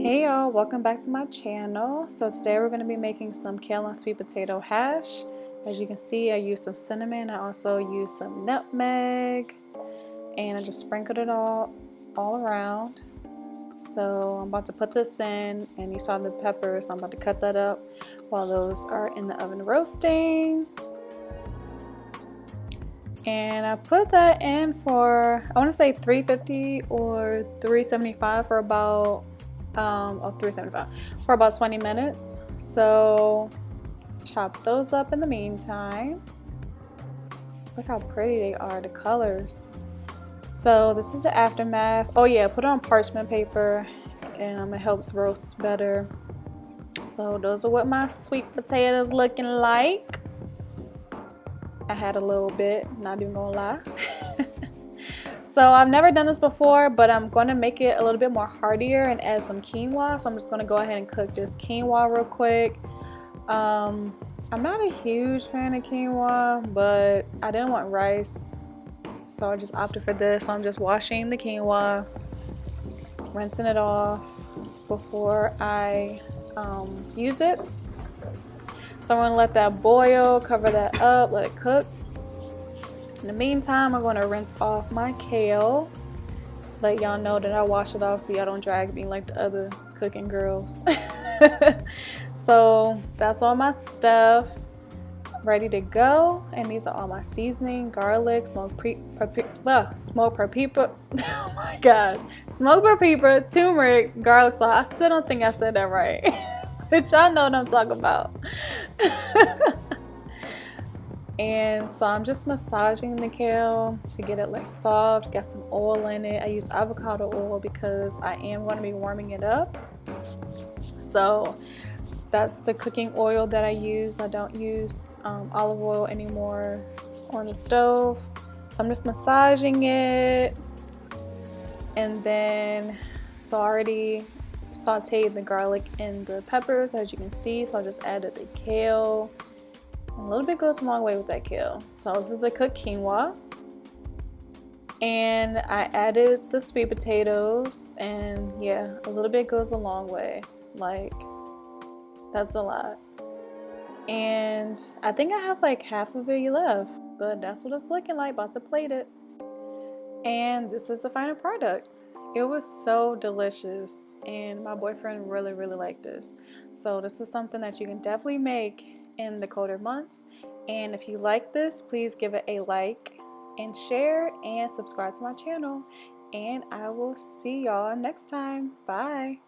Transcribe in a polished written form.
Hey y'all, welcome back to my channel. So today we're going to be making some kale and sweet potato hash. As you can see, I used some cinnamon. I also used some nutmeg, and I just sprinkled it all around. So I'm about to put this in, and you saw the peppers, so I'm about to cut that up while those are in the oven roasting. And I put that in for, I want to say 350 or 375 for about 375 for about 20 minutes. So chop those up in the meantime. Look how pretty they are, the colors. So this is the aftermath. Oh yeah, put it on parchment paper, and it helps roast better. So those are what my sweet potatoes looking like. I had a little bit, not even gonna lie. So I've never done this before, but I'm going to make it a little bit more heartier and add some quinoa. So I'm just going to go ahead and cook this quinoa real quick. I'm not a huge fan of quinoa, but I didn't want rice, so I just opted for this. So I'm just washing the quinoa, rinsing it off before I use it. So I'm going to let that boil, cover that up, let it cook. In the meantime, I'm going to rinse off my kale. Let y'all know that I wash it off so y'all don't drag me like the other cooking girls. So that's all my stuff ready to go. And these are all my seasoning: garlic, smoked paprika, oh my gosh, smoked paprika, turmeric, garlic sauce. I still don't think I said that right. But y'all know what I'm talking about. And so I'm just massaging the kale to get it like soft, get some oil in it. I use avocado oil because I am going to be warming it up. So that's the cooking oil that I use. I don't use olive oil anymore on the stove. So I'm just massaging it. And then, so I already sauteed the garlic and the peppers, as you can see. So I just added the kale. A little bit goes a long way with that kale. So this is a cooked quinoa, and I added the sweet potatoes, and yeah, a little bit goes a long way. Like, that's a lot. And I think I have like half of it left, but that's what it's looking like. About to plate it, and this is the final product. It was so delicious, and my boyfriend really liked this. So this is something that you can definitely make in the colder months. And if you like this, please give it a like and share and subscribe to my channel. And I will see y'all next time. Bye.